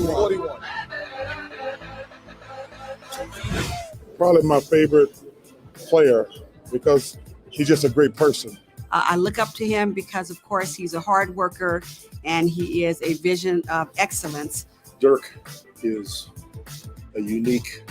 41. Probably my favorite player because he's just a great person. I look up to him because, of course, he's a hard worker and he is a vision of excellence. Dirk is a unique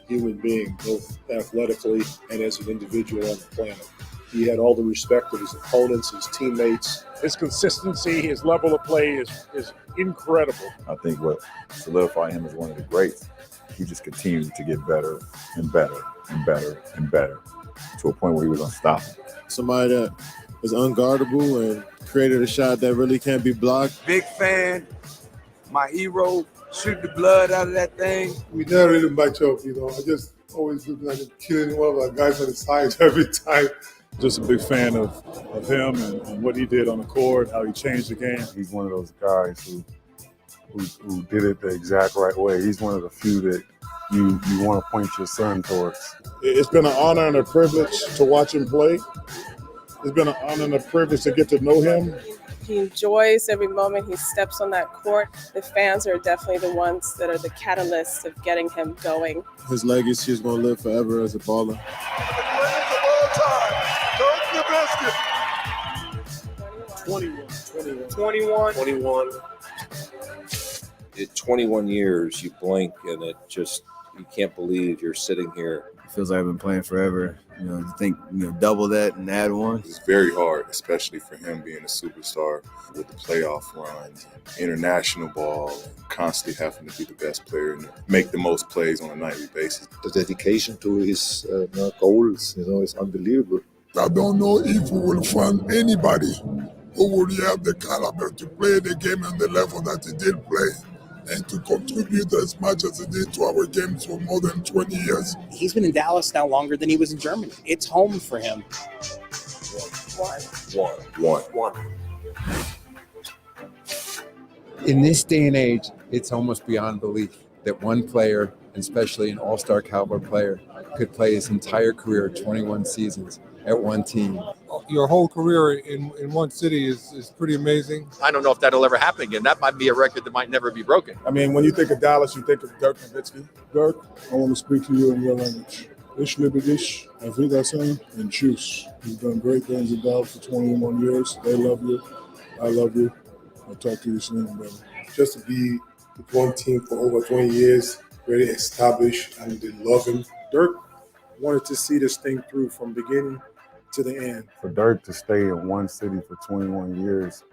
human being, both athletically and as an individual on the planet. He had all the respect of his opponents, his teammates. His consistency, his level of play is incredible. I think what solidified him as one of the greats, he just continued to get better and better and better and better to a point where he was unstoppable. Somebody that was unguardable and created a shot that really can't be blocked. Big fan, my hero, shoot the blood out of that thing. We never really match up, I just always look like I'm killing one of our guys on the sides every time. Just a big fan of him and what he did on the court, how he changed the game. He's one of those guys who did it the exact right way. He's one of the few that you want to point your son towards. It's been an honor and a privilege to watch him play. It's been an honor and a privilege to get to know him. He enjoys every moment he steps on that court. The fans are definitely the ones that are the catalysts of getting him going. His legacy is going to live forever as a baller. 21. In 21 years, you blink and you can't believe you're sitting here. It feels like I've been playing forever. To think, double that and add one. It's very hard, especially for him being a superstar with the playoff runs, international ball, and constantly having to be the best player and make the most plays on a nightly basis. The dedication to his goals, is unbelievable. I don't know if we will find anybody who would have the caliber to play the game on the level that he did play and to contribute as much as he did to our games for more than 20 years. He's been in Dallas now longer than he was in Germany. It's home for him. One. In this day and age, it's almost beyond belief that one player, especially an all-star caliber player, could play his entire career, 21 seasons, at one team. Your whole career in one city is pretty amazing. I don't know if that'll ever happen again. That might be a record that might never be broken. I mean, when you think of Dallas, you think of Dirk Nowitzki. Dirk, I want to speak to you in your language. Ich liebe dich, auf Wiedersehen, and tschüss. You've done great things in Dallas for 21 years. They love you. I love you. I'll talk to you soon, brother. Just to be with one team for over 20 years, very established, and they love him. Dirk wanted to see this thing through from beginning to the end. For Dirk to stay in one city for 21 years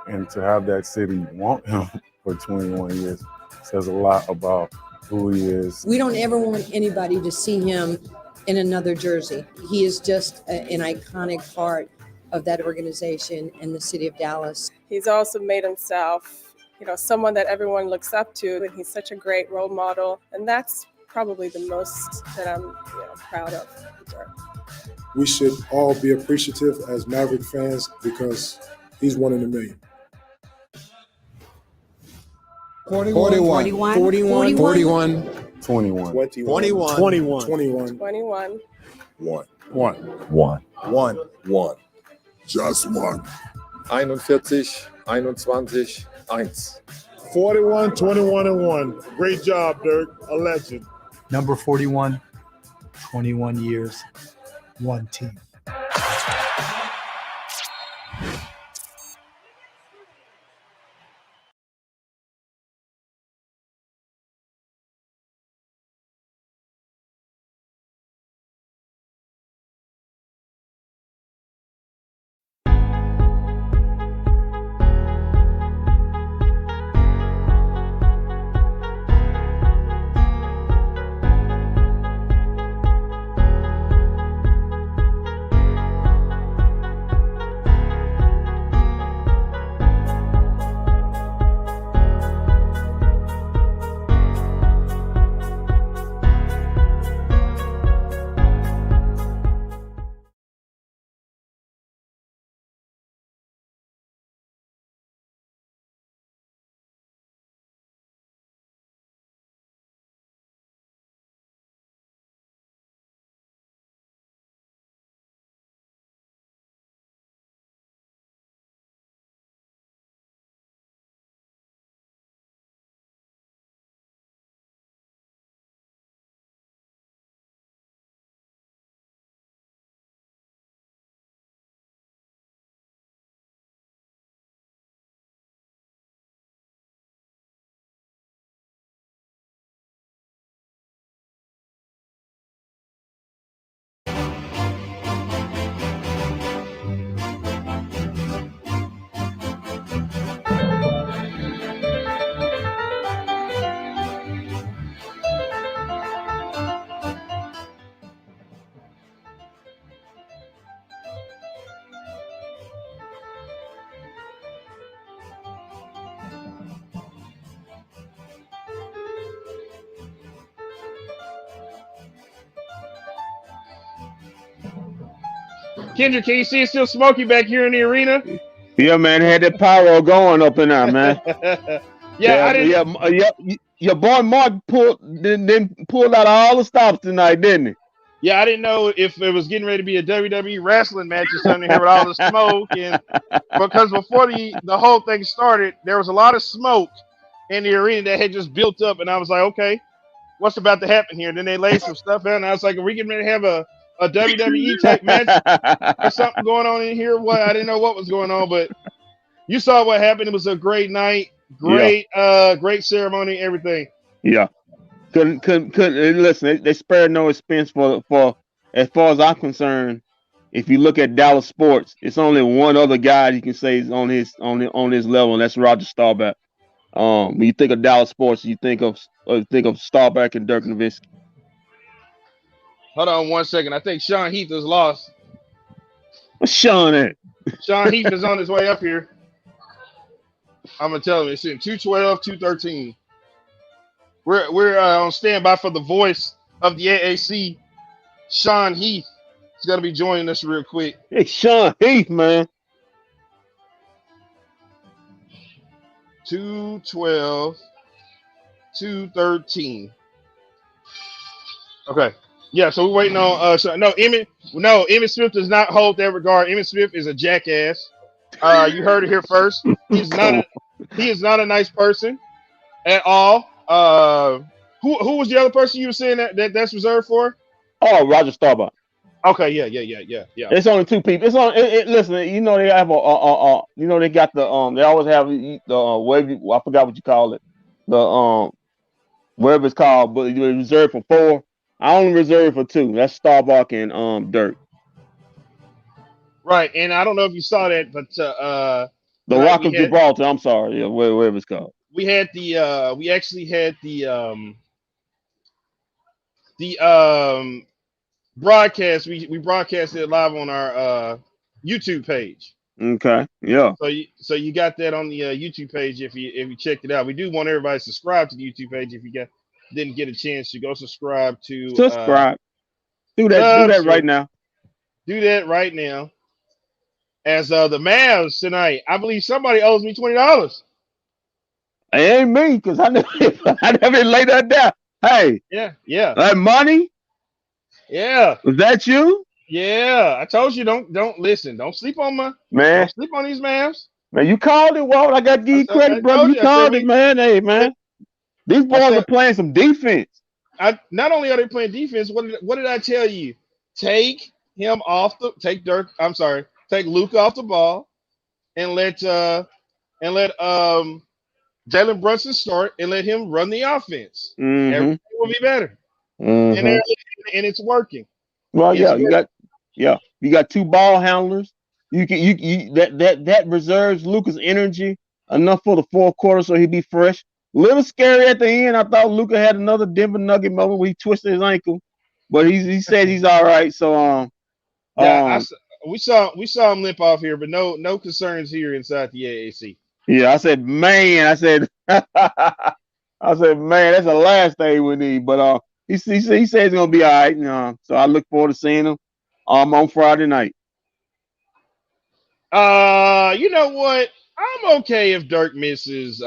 and to have that city want him for 21 years says a lot about who he is. We don't ever want anybody to see him in another jersey. He is just an iconic part of that organization and the city of Dallas. He's also made himself, someone that everyone looks up to, and he's such a great role model. And that's probably the most that I'm proud of. We should all be appreciative as Maverick fans because he's one in a million. 41. 41. 21. 21. One. Just one. 41, 21, 1. 41, 21, and 1. Great job, Dirk. A legend. Number 41, 21 years, one team. Kendrick, can you see it's still smoky back here in the arena? Yeah, man, had that pyro going up in there, man. Yeah, I didn't. Your boy Mark then pulled out all the stops tonight, didn't he? Yeah, I didn't know if it was getting ready to be a WWE wrestling match or something here with all the smoke, and because before the whole thing started, there was a lot of smoke in the arena that had just built up, and I was like, okay, what's about to happen here? And then they laid some stuff out, and I was like, are we getting ready to have a WWE type match or something going on in here? What I didn't know what was going on, but you saw what happened. It was a great night, great ceremony, everything. Yeah. Couldn't listen. They spared no expense for as far as I'm concerned. If you look at Dallas sports, it's only one other guy you can say is on his level, and that's Roger Staubach. When you think of Dallas sports, you think of Staubach and Dirk Nowitzki. Hold on 1 second. I think Sean Heath is lost. What's Sean at? Sean Heath is on his way up here. I'm gonna tell him it's in 212, 213. We're on standby for the voice of the AAC, Sean Heath. He's gonna be joining us real quick. Hey, Sean Heath, man. 212, 213. Okay. Yeah, so we're waiting on Emmitt Smith does not hold that regard. Emmitt Smith is a jackass. You heard it here first. He is not a nice person at all. Who was the other person you were saying that's reserved for? Oh, Roger Staubach. Okay, yeah. It's only two people. It's on. Listen, you know they have they got the they always have the wave. I forgot what you call it. The whatever it's called, but you reserved for 4. I only reserved for 2. That's Staubach and Dirk. Right, and I don't know if you saw that, but the Rock of Gibraltar. I'm sorry, yeah, whatever it's called. We had we actually had the broadcast. We broadcasted it live on our YouTube page. Okay, yeah. So you got that on the YouTube page if you checked it out. We do want everybody to subscribe to the YouTube page if you didn't get a chance to go subscribe to. Subscribe. Do that right now. Do that right now. As the Mavs tonight, I believe somebody owes me $20. It ain't me, because I never laid that down. Hey. Yeah. That money? Yeah. Was that you? Yeah. I told you don't listen. Don't sleep on don't sleep on these Mavs. Man, you called it, Walt. I got to give you credit, brother. You called it, man. Hey, man. These boys are playing some defense. Not only are they playing defense, what did I tell you? Take Luka off the ball and let Jalen Brunson start and let him run the offense. Mm-hmm. Everything will be better. Mm-hmm. And it's working. Well, you got 2 ball handlers. You that reserves Luka's energy enough for the 4th quarter so he'd be fresh. Little scary at the end. I thought Luka had another Denver Nugget moment where he twisted his ankle, but he said he's all right. So we saw him limp off here, but no concerns here inside the AAC. Yeah, I said, man, I said, man, that's the last thing we need. But he says he's gonna be all right. So I look forward to seeing him on Friday night. You know what? I'm okay if Dirk misses.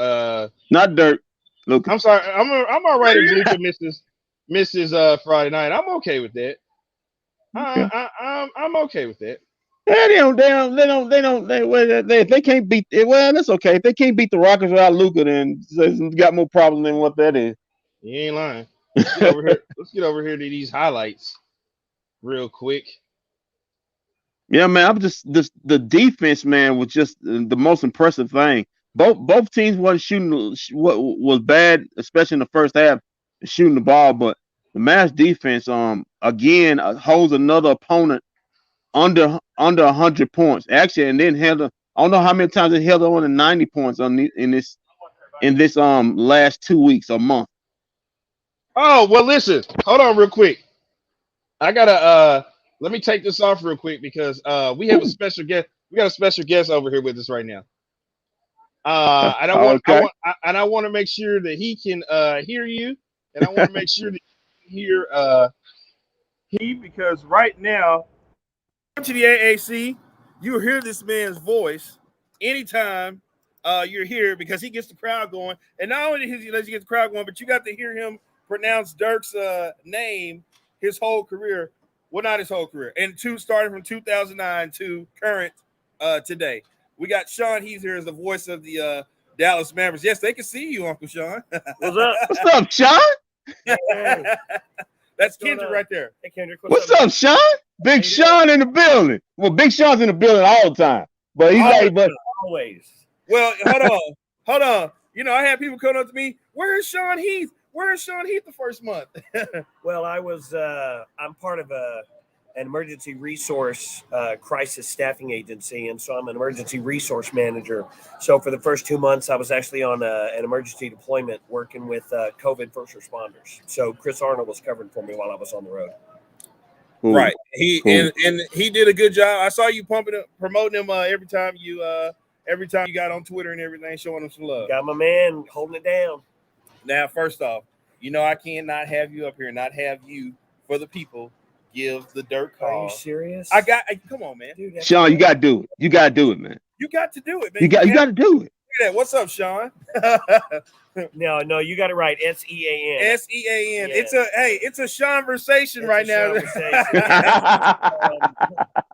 Not Dirk, Luka. I'm sorry. I'm all right if Luka misses Friday night. I'm okay with that. Okay. I'm okay with that. Yeah, they can't beat it. Well, that's okay. If they can't beat the Rockets without Luka, then it's got more problems than what that is. You ain't lying. Let's get over here to these highlights real quick. Yeah, man. I'm just the defense, man, was just the most impressive thing. Both teams wasn't shooting what was bad, especially in the first half, shooting the ball. But the Mavs defense, again, holds another opponent under 100 points. Actually, and then held. I don't know how many times it held on to 90 points in this last 2 weeks or month. Oh well, listen. Hold on, real quick. I gotta let me take this off real quick because we have a special guest. We got a special guest over here with us right now. And I want to make sure that he can hear you, and I want to make sure that you can hear he, because right now to the AAC, you hear this man's voice anytime you're here because he gets the crowd going. And not only does he get the crowd going, but you got to hear him pronounce Dirk's name his whole career. Well, not his whole career. And starting from 2009 to current today. We got Sean Heath here as the voice of the Dallas Mavericks. Yes, they can see you, Uncle Sean. What's up? What's up, Sean? That's Kendrick right there. Hey, Kendrick. What's up, Sean? Big Sean in the building. Well, Big Sean's in the building all the time. But he's always. Well, hold on. You know, I had people come up to me. Where is Sean Heath? Where is Sean Heath the first month? Well, I'm part of an emergency resource crisis staffing agency, and so I'm an emergency resource manager. So for the first 2 months, I was actually on an emergency deployment working with COVID first responders. So Chris Arnold was covering for me while I was on the road. Cool. Right. And he did a good job. I saw you promoting him every time you got on Twitter and everything, showing him some love. Got my man holding it down. Now, first off, you know I cannot have you up here and not have you for the people give the Dirk call. Are you serious? Come on, man. Dude, Sean, you gotta do it. You gotta do it, man. You got to do it, man. You got to do it. Look at that. What's up, Sean? No, you got it right. SEAN. SEAN. Yeah. It's a Sean-versation right now.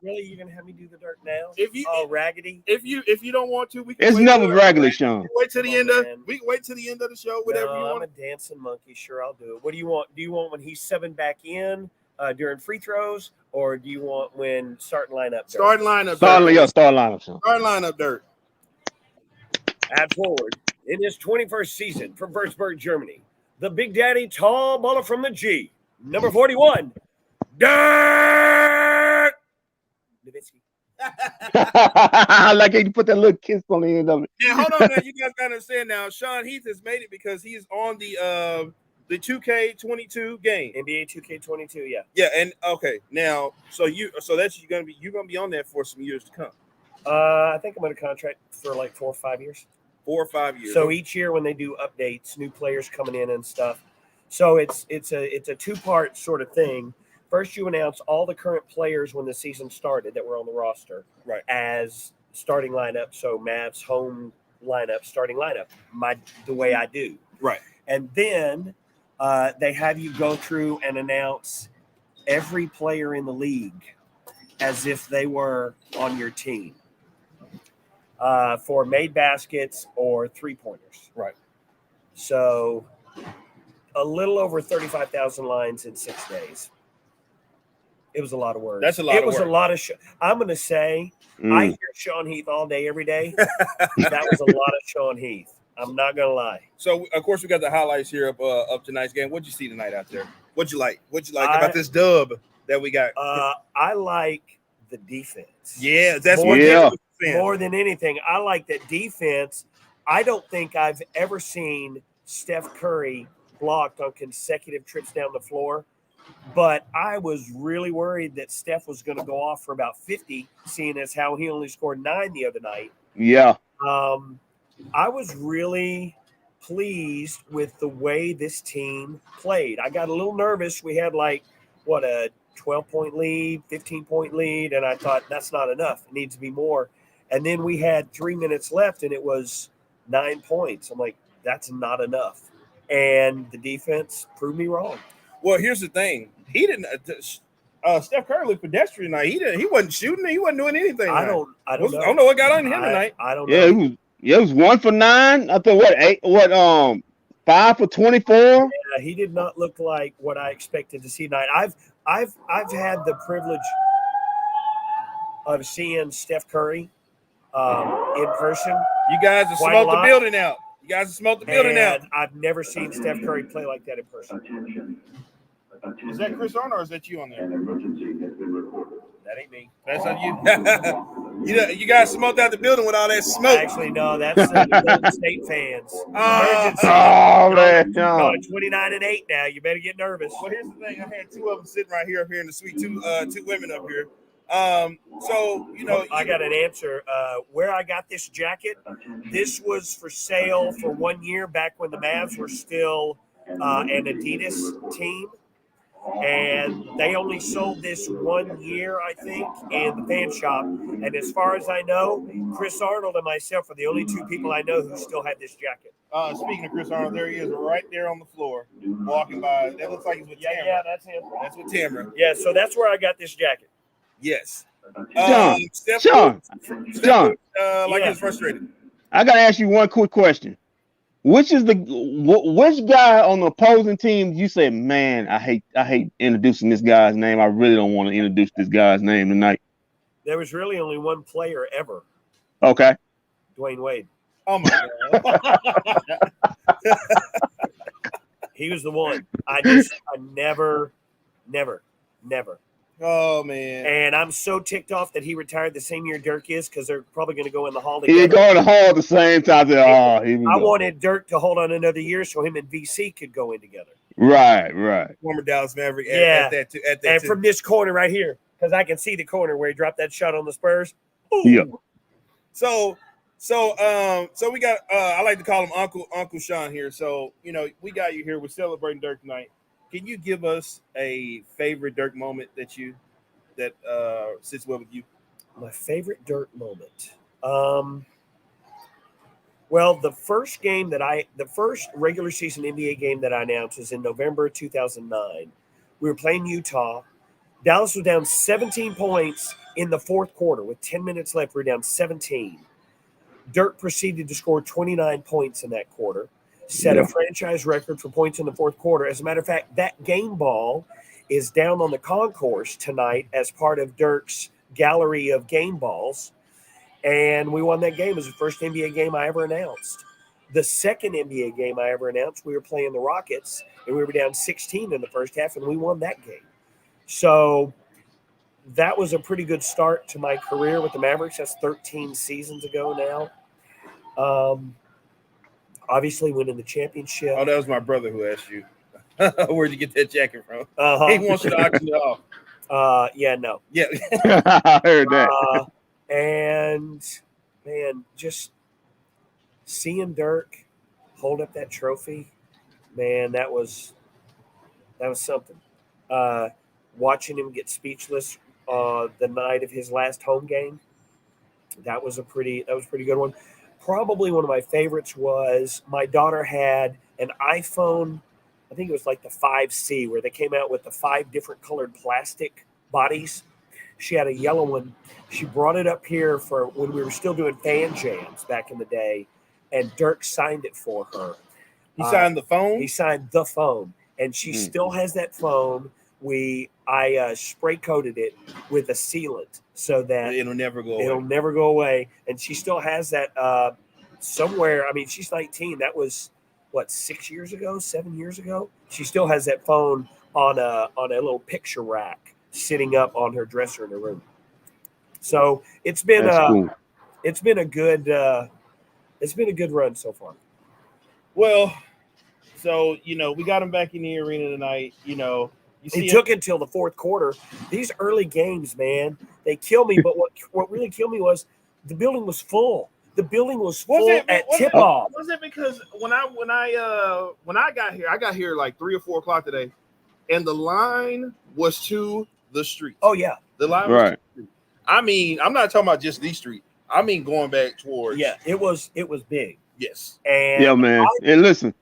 Really, you're gonna have me do the Dirk now? If you raggedy. If you don't want to, we can. It's never raggedy, Sean. Wait till the end of. We can wait till the end of the show. Whatever you want. I'm a dancing monkey. Sure, I'll do it. What do you want? Do you want when he's subbing back in during free throws, or do you want when starting lineup? Starting lineup. Start lineup, Sean. Starting lineup, Dirk. At forward, in his 21st season from Würzburg, Germany, the Big Daddy tall baller from the G, number 41, Dirk Nowitzki. I like how you put that little kiss on the end of it. Yeah, hold on now. You guys gotta understand now. Sean Heath has made it because he's on the 2K22 game. NBA 2K22, yeah. Yeah, and okay, now you're gonna be on that for some years to come. I think I'm under contract for like 4 or 5 years. 4 or 5 years. So each year when they do updates, new players coming in and stuff. So it's a two-part sort of thing. First, you announce all the current players when the season started that were on the roster, right, as starting lineup. So Mavs home lineup, starting lineup, the way I do, right. And then they have you go through and announce every player in the league as if they were on your team. For made baskets or three-pointers. Right. So a little over 35,000 lines in 6 days. It was a lot of words. That's a lot of work. It was a lot of I'm going to say I hear Sean Heath all day, every day. That was a lot of Sean Heath. I'm not going to lie. So, of course, we got the highlights here of tonight's game. What'd you see tonight out there? What'd you like? What'd you like about this dub that we got? I like the defense. Yeah, that's more than anything. I like that defense. I don't think I've ever seen Steph Curry blocked on consecutive trips down the floor, but I was really worried that Steph was going to go off for about 50, seeing as how he only scored 9 the other night. Yeah. I was really pleased with the way this team played. I got a little nervous. We had a 12-point lead, 15-point lead, and I thought that's not enough. It needs to be more. And then we had 3 minutes left, and it was 9 points. I'm like, that's not enough. And the defense proved me wrong. Well, here's the thing. He didn't. Steph Curry looked pedestrian tonight. He wasn't shooting. He wasn't doing anything. I don't know. I don't know what got on him tonight. I don't know. Yeah, it was 1 for 9. I thought 5 for 24. Yeah, he did not look like what I expected to see tonight. I've had the privilege of seeing Steph Curry in person. You guys have smoked the building out. I've never seen Steph Curry play like that in person. Is that Chris Arnold or is that you on there? That ain't me. That's on you. You guys smoked out the building with all that smoke. Actually, no, that's the Golden State fans. Man. 29-8 now. You better get nervous. Well, here's the thing. I had 2 of them sitting right here up here in the suite. Two women up here. So, I got an answer. Where I got this jacket, this was for sale for 1 year back when the Mavs were still an Adidas team. And they only sold this 1 year, I think, in the fan shop. And as far as I know, Chris Arnold and myself are the only two people I know who still have this jacket. Speaking of Chris Arnold, there he is right there on the floor, walking by. That looks like he's with Tamara. Yeah, that's him. That's with Tamara. Yeah, so that's where I got this jacket. Yes. John, like he's frustrated. I gotta ask you one quick question. Which guy on the opposing team you say, man, I hate introducing this guy's name. I really don't want to introduce this guy's name tonight. There was really only one player ever. Okay. Dwayne Wade. Oh my God. He was the one. I never. Oh man. And I'm so ticked off that he retired the same year Dirk is, because they're probably going to go in the hall He together. go in the hall at the same time. I wanted Dirk to hold on another year so him and VC could go in together. Right. Former Dallas Maverick. Yeah. At that And too. from this corner right here, because I can see the corner where he dropped that shot on the Spurs. Ooh. Yeah. So we got I like to call him Uncle Sean here. So, we got you here. We're celebrating Dirk tonight. Can you give us a favorite Dirk moment that sits well with you? My favorite Dirk moment. Well, the first regular season NBA game that I announced was in November 2009. We were playing Utah. Dallas was down 17 points in the fourth quarter with 10 minutes left. We were down 17. Dirk proceeded to score 29 points in that quarter, set a franchise record for points in the fourth quarter. As a matter of fact, that game ball is down on the concourse tonight as part of Dirk's gallery of game balls. And we won that game. It was the first NBA game I ever announced. The second NBA game I ever announced, we were playing the Rockets, and we were down 16 in the first half, and we won that game. So that was a pretty good start to my career with the Mavericks. That's 13 seasons ago now. Obviously winning the championship. Oh, that was my brother who asked you. Where'd you get that jacket from? Uh-huh. He wants you to auction it off. Yeah, no. Yeah. I heard that. And man, just seeing Dirk hold up that trophy, man, that was something. Watching him get speechless the night of his last home game, that was a pretty good one. Probably one of my favorites was my daughter had an iPhone, I think it was like the 5C, where they came out with the 5 different colored plastic bodies. She had a yellow one. She brought it up here for when we were still doing fan jams back in the day, and Dirk signed it for her. He signed the phone? He signed the phone, and she still has that phone. I spray coated it with a sealant so that it'll never go away. It'll never go away, and she still has that somewhere. I mean, she's 19. That was what, 7 years ago. She still has that phone on a little picture rack sitting up on her dresser in her room. So it's been cool. It's been a good run so far. Well, so we got him back in the arena tonight. It took until the fourth quarter. These early games, man, they kill me. But what really killed me was the building was full. The building was full at tip off. Was it because when I got here, I got here like 3 or 4 o'clock today, and the line was to the street. Oh yeah, the line was to the street. I mean, I'm not talking about just the street. I mean going back towards. Yeah, it was big. Yes. And yeah, man. And listen,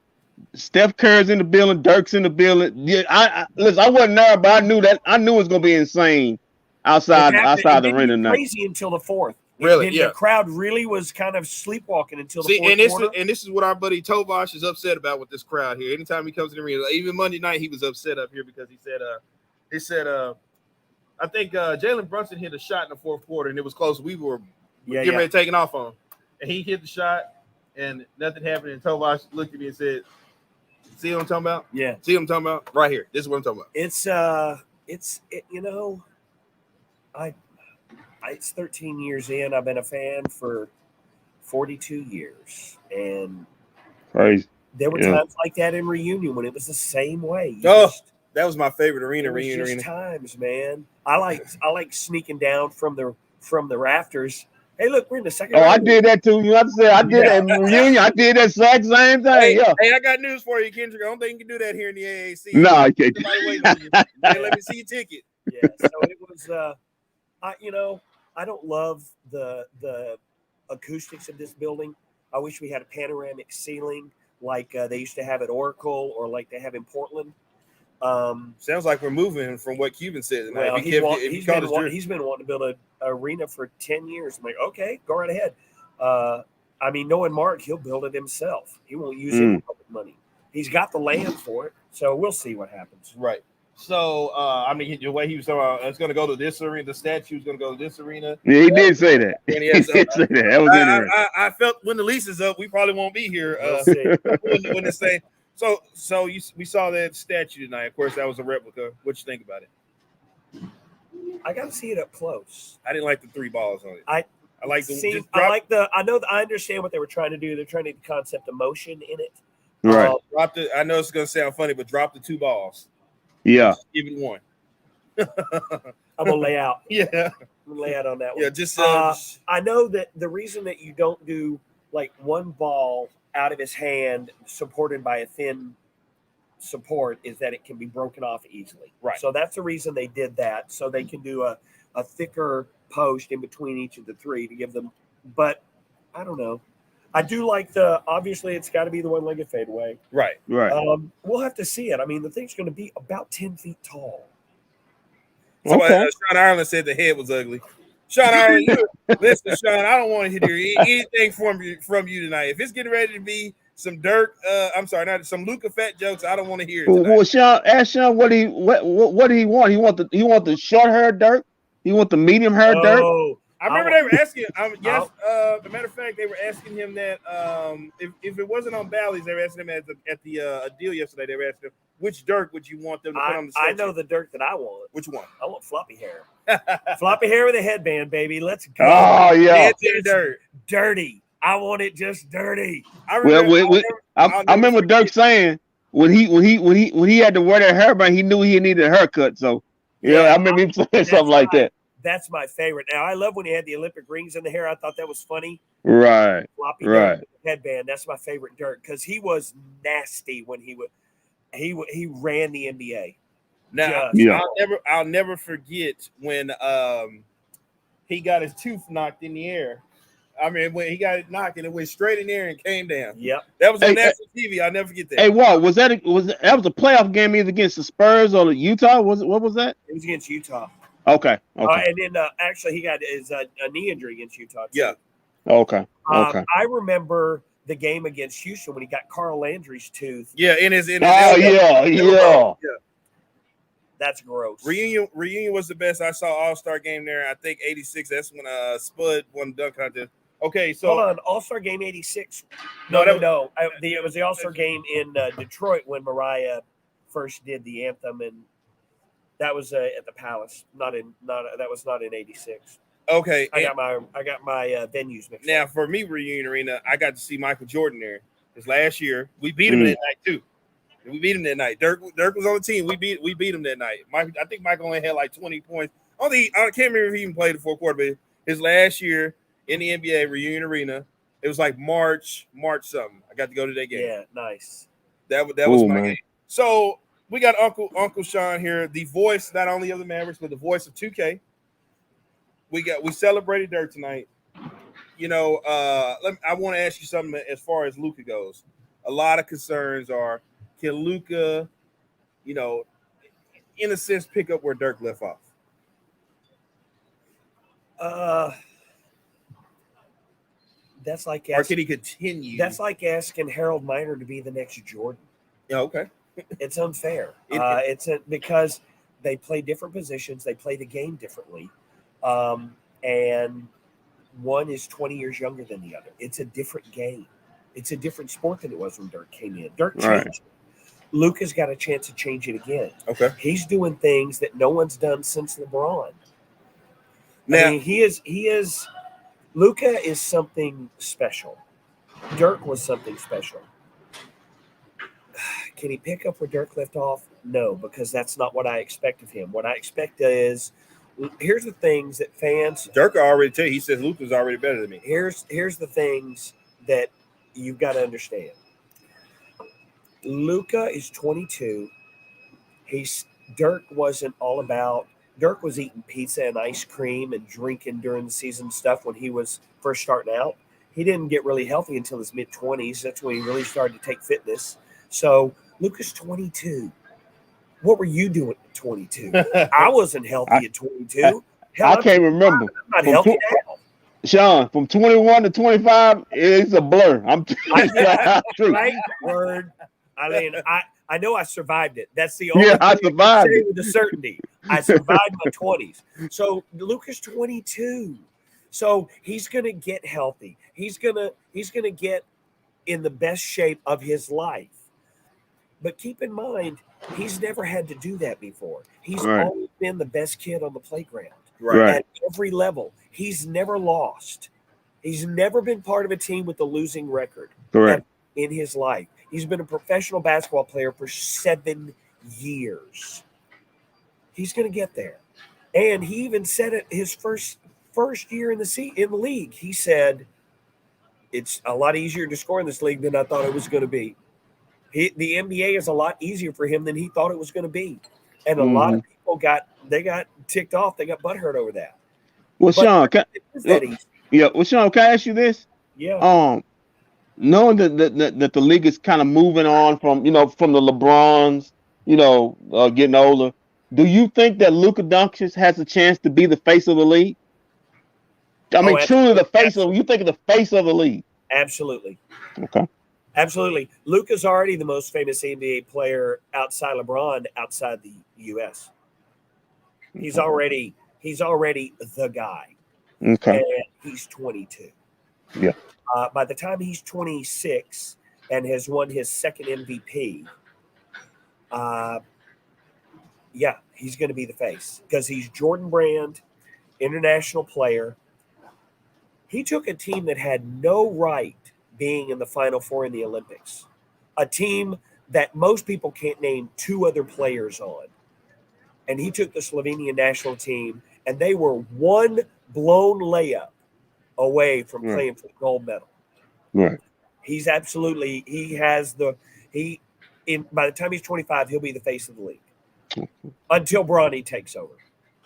Steph Curry's in the building, Dirk's in the building. Yeah, listen, I wasn't there, but I knew it was gonna be insane outside the arena tonight. Crazy until the fourth. Really, yeah. The crowd really was kind of sleepwalking until the fourth quarter. And this is what our buddy Tovash is upset about with this crowd here. Anytime he comes to the arena, even Monday night, he was upset up here because he said, I think Jalen Brunson hit a shot in the fourth quarter and it was close. We were getting ready to take it off on him, and he hit the shot and nothing happened. And Tovash looked at me and said, "See what I'm talking about? Yeah, see what I'm talking about? Right here. This is what I'm talking about." It's 13 years in. I've been a fan for 42 years, and crazy. There were times like that in Reunion when it was the same way. That was my favorite Reunion. Times, man. I like sneaking down from the rafters Hey, look, we're in the second Oh, I round. did that too. You know what I'm saying? I did that in reunion. I did that exact same thing. Hey, Yeah. hey, I got news for you, Kendrick. I don't think you can do that here in the AAC. No, I can't. Somebody waiting on you. Hey, let me see your ticket. Yeah, so it was. I don't love the acoustics of this building. I wish we had a panoramic ceiling like they used to have at Oracle or like they have in Portland. Sounds like we're moving from what Cuban said tonight. Well, If he he's called us Drew. he's been wanting to build an arena for 10 years. I'm like, okay, go right ahead. I mean, knowing Mark, he'll build it himself. He won't use any public money. He's got the land for it, so we'll see what happens. Right. So, I mean, the way he was talking about, it's going to go to this arena. The statue's going to go to this arena. Yeah, he did say that. And He did say that. That was interesting. I felt when the lease is up, we probably won't be here. We'll see. When it's saying we saw that statue tonight. Of course, that was a replica. What you think about it? I got to see it up close. I didn't like the 3 balls on it. I like the. See, just drop, I understand what they were trying to do. They're trying to get the concept of motion in it. Right. Drop the. I know it's going to sound funny, but drop the 2 balls. Yeah. Give it 1. I'm gonna lay out. Yeah. I'm gonna lay out on that one. Yeah, just I know that the reason that you don't do like 1 ball out of his hand supported by a thin support is that it can be broken off easily. Right. So that's the reason they did that. So they can do a thicker post in between each of the 3 to give them. But I don't know. I do like obviously it's got to be the one-legged fadeaway. Right. We'll have to see it. I mean, the thing's going to be about 10 feet tall. Somebody, Sean Ireland said the head was ugly. Sean Ireland, listen, Sean, I don't want to hear anything from you tonight. If it's getting ready to be some Dirk, I'm sorry, not some Luka fat jokes, I don't want to hear it tonight. Well, Sean, ask Sean what do he want? He want the short hair Dirk? He want the medium hair Dirk? I remember they were asking. As a matter of fact, they were asking him that if it wasn't on Bally's, they were asking him at the deal yesterday. They were asking him which Dirk would you want them to put on the statue? I know the Dirk that I want. Which one? I want floppy hair. Floppy hair with a headband, baby. Let's go. Oh yeah, dirty. I want it just dirty. I remember Dirk saying when he had to wear that hairband, he knew he needed a haircut. So yeah, I remember him saying something like that. That's my favorite. Now I love when he had the Olympic rings in the hair. I thought that was funny. Right. Floppy headband. That's my favorite Dirk because he was nasty when he ran the NBA. Now I'll never forget when he got his tooth knocked in the air. I mean, when he got it knocked and it went straight in there and came down. Yep. That was on national TV. I'll never forget that. Hey, what was that? That was a playoff game either against the Spurs or the Utah? What was that? It was against Utah. Okay. And then actually he got his a knee injury against Utah too. Yeah. Okay. I remember the game against Houston when he got Carl Landry's tooth. Yeah, in his yeah. That's gross. Reunion was the best. I saw All-Star game there. I think 86. That's when Spud won the dunk contest. Okay, so hold on. All-Star game 86. No. It was the All-Star game in Detroit when Mariah first did the anthem, and that was at the Palace. That was not in 86. Okay, I got my venues mixed now up. for me, Reunion Arena, I got to see Michael Jordan there. Because last year we beat him that night too. We beat him that night. Dirk was on the team. We beat him that night. I think Michael only had like 20 points. I can't remember if he even played the 4th quarter, but his last year in the NBA Reunion Arena, it was like March something. I got to go to that game. Yeah, nice. That was my game. So we got Uncle Sean here, the voice not only of the Mavericks but the voice of 2K. We celebrated Dirk tonight. You know, I want to ask you something as far as Luka goes. A lot of concerns are, can Luka, you know, in a sense, pick up where Dirk left off? That's like or can he continue? That's like asking Harold Miner to be the next Jordan. Yeah, okay. It's unfair. Because they play different positions. They play the game differently. And one is 20 years younger than the other. It's a different game. It's a different sport than it was when Dirk came in. Dirk changed it. Luka's got a chance to change it again. Okay. He's doing things that no one's done since LeBron. Now, I mean, Luka is something special. Dirk was something special. Can he pick up where Dirk left off? No, because that's not what I expect of him. What I expect is Here's the things that fans. Dirk already tell you. He says Luka's already better than me. Here's the things that you've got to understand. Luka is 22. Dirk wasn't all about. Dirk was eating pizza and ice cream and drinking during the season stuff when he was first starting out. He didn't get really healthy until his mid-20s. That's when he really started to take fitness. So Luka's 22. What were you doing at 22? I wasn't healthy at 22. Hell, I can't remember. I'm not healthy now. Sean, from 21 to 25, it's a blur. Right? Word. I mean, I know I survived it. That's the only thing I survived say it with a certainty. I survived my 20s. So Luka's 22. So he's gonna get healthy. He's gonna get in the best shape of his life. But keep in mind, he's never had to do that before. He's always been the best kid on the playground. Right. At every level. He's never lost. He's never been part of a team with a losing record. Correct. In his life. He's been a professional basketball player for 7 years. He's going to get there. And he even said it his first year in the league. He said, it's a lot easier to score in this league than I thought it was going to be. The NBA is a lot easier for him than he thought it was going to be. And a lot of people got ticked off. They got butthurt over that. Well, Sean, can I ask you this? Yeah. Knowing that the league is kind of moving on from the LeBrons, getting older, do you think that Luka Doncic has a chance to be the face of the league? I mean, truly the face of. You think of the face of the league? Absolutely. Okay. Absolutely. Luka's already the most famous NBA player outside LeBron, outside the U.S. He's already the guy. Okay. And he's 22. Yeah. By the time he's 26 and has won his second MVP, he's going to be the face because he's Jordan Brand, international player. He took a team that had no right being in the Final Four in the Olympics, a team that most people can't name 2 other players on. And he took the Slovenian national team, and they were one blown layup away from playing for the gold medal. Right. He's by the time he's 25, he'll be the face of the league until Bronny takes over.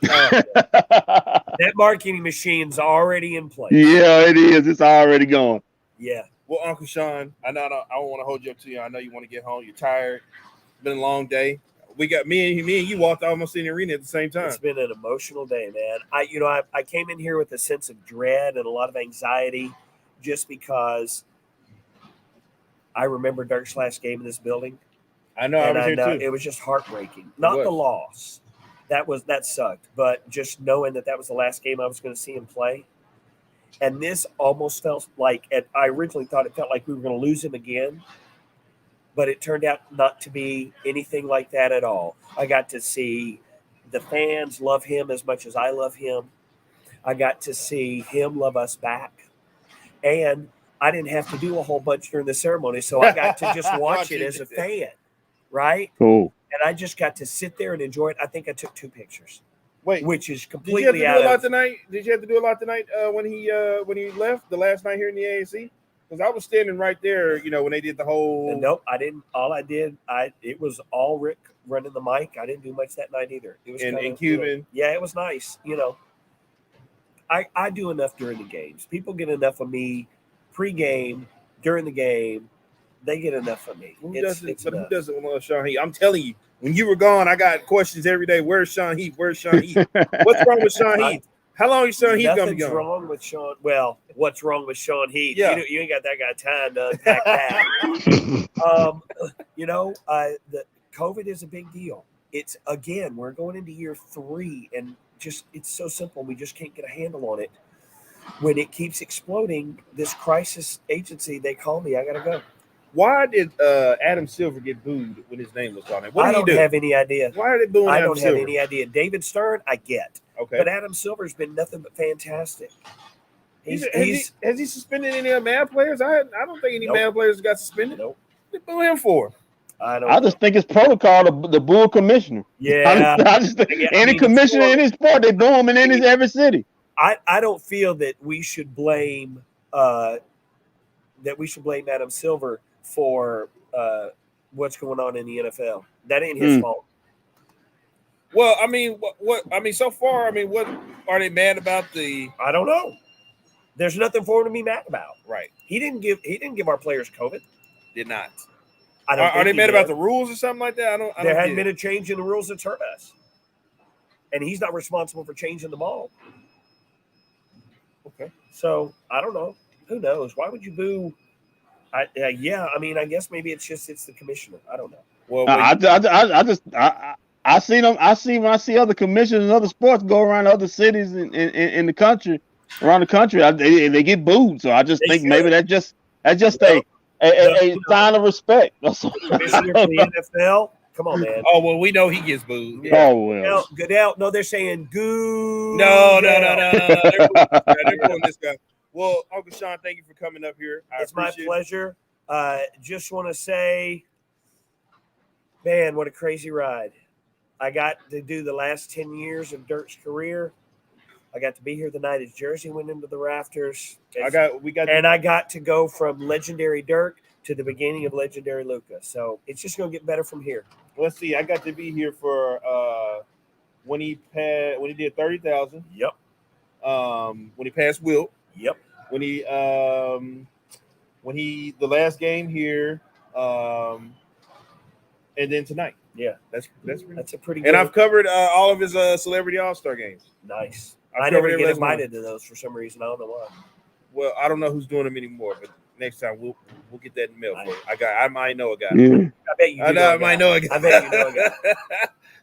That marketing machine's already in place. Yeah, it is. It's already going. Yeah. Well, Uncle Sean, I don't want to hold you up to you. I know you want to get home. You're tired. It's been a long day. We got me and you walked almost in the arena at the same time. It's been an emotional day, man. I came in here with a sense of dread and a lot of anxiety just because I remember Dirk's last game in this building. I know. I was here too. It was just heartbreaking. Not the loss. That sucked. But just knowing that was the last game I was going to see him play. And this almost felt like, I originally thought it felt like we were going to lose him again. But it turned out not to be anything like that at all. I got to see the fans love him as much as I love him. I got to see him love us back. And I didn't have to do a whole bunch during the ceremony, so I got to just watch it as a fan, right? Cool. And I just got to sit there and enjoy it. I think I took 2 pictures. Wait, which is Did you completely have to do out a lot of. tonight? Did you have to do a lot tonight when he left the last night here in the AAC? Because I was standing right there, when they did the whole. And nope, I didn't. All I did, it was all Rick running the mic. I didn't do much that night either. It was in Cuban. Yeah, it was nice. I do enough during the games. People get enough of me pre-game, during the game. They get enough of me. Who doesn't love Sean Heath? I'm telling you, when you were gone, I got questions every day. Where's Sean Heath? Where's Sean Heath? What's wrong with Sean Heath? How long is Sean Heath going to be gone? Nothing's wrong with Sean. Well, what's wrong with Sean Heath? Yeah. You ain't got that guy time to unpack that. The COVID is a big deal. It's, again, we're going into year 3, and it's so simple. We just can't get a handle on it. When it keeps exploding, this crisis agency, they call me. I got to go. Why did Adam Silver get booed when his name was on it? What I did he don't do? have any idea. Why are they booing I Adam don't Silver? have any idea. David Stern, I get. Okay. But Adam Silver's been nothing but fantastic. Has he suspended any of Mavs players? I don't think any Mavs players got suspended. Nope. What did they boo him for? I just think it's protocol. The bull commissioner. Yeah. I just think I any mean, commissioner in this sport, they do them in every city. I don't feel that we should blame Adam Silver for what's going on in the NFL. That ain't his fault. Well, I mean, what? I mean, so far, I mean, what are they mad about? I don't know. There's nothing for him to be mad about. Right. He didn't give our players COVID. Did not. Are they mad about the rules or something like that? There hadn't been a change in the rules that's hurt us, and he's not responsible for changing the ball. Okay. So I don't know. Who knows? Why would you boo? I mean, I guess maybe it's the commissioner. I don't know. Well, I see them. I see other commissioners and other sports go around other cities in the country, around the country. They get booed. So I just think maybe that's just a sign of respect. Commissioner for the NFL. Come on, man. Oh well, we know he gets booed. Yeah. Oh well. Goodell. No, they're saying goo. No. They're booing this guy. Well, Uncle Sean, thank you for coming up here. It's my pleasure. Just want to say, man, what a crazy ride. I got to do the last 10 years of Dirk's career. I got to be here the night his jersey went into the rafters. I got to go from legendary Dirk to the beginning of legendary Luka. So it's just going to get better from here. Let's see. I got to be here for when he did 30,000. Yep. When he passed Wilt. Yep. When he the last game here, and then tonight. Yeah, that's a pretty good. And I've covered all of his celebrity all-star games. Nice. I never get invited to those for some reason. I don't know why. Well, I don't know who's doing them anymore, but next time we'll get that in the mail for you. I might know a guy. Yeah. I bet you. I might know a guy. I bet you know a guy.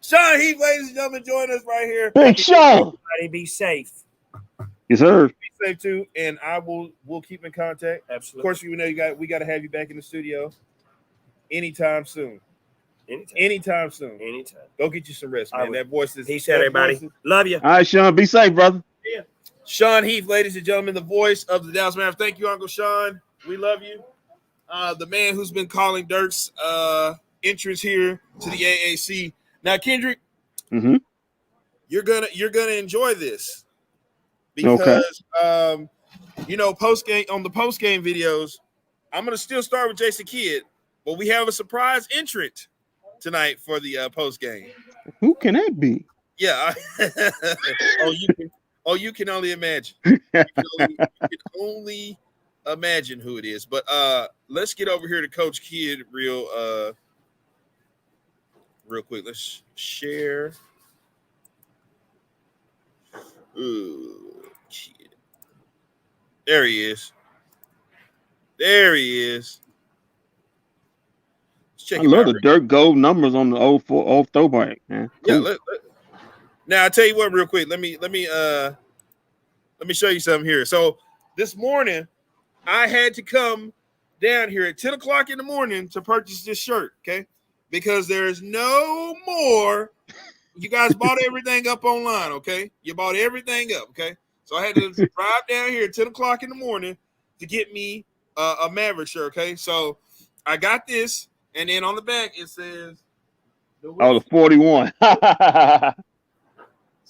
Sean Heath, ladies and gentlemen, join us right here. Big Sean. Everybody be safe. Yes, sir. Be safe too, and we'll keep in contact. Absolutely. Of course, you know we got to have you back in the studio anytime soon. Anytime soon. Anytime. Go get you some rest, man. That voice is. Peace out, everybody. Love you. All right, Sean. Be safe, brother. Yeah. Sean Heath, ladies and gentlemen, the voice of the Dallas Mavs. Thank you, Uncle Sean. We love you. The man who's been calling Dirk's entrance here to the AAC. Now, Kendrick, you're gonna enjoy this because post game videos. I'm gonna still start with Jason Kidd, but we have a surprise entrant tonight for the post game. Who can that be? Yeah. You can only imagine. You can only imagine who it is. But let's get over here to Coach Kidd real quick. Let's share. Ooh, Kidd. There he is. Let's check I love the Dirk Gold numbers on the old throwback, man. Cool. Yeah. Now I'll tell you what, real quick. Let me show you something here. So this morning, I had to come down here at 10 o'clock in the morning to purchase this shirt, okay? Because there's no more. You guys bought everything up online, okay? You bought everything up, okay? So I had to drive down here at 10 o'clock in the morning to get me a Maverick shirt, okay? So I got this, and then on the back it says the 41.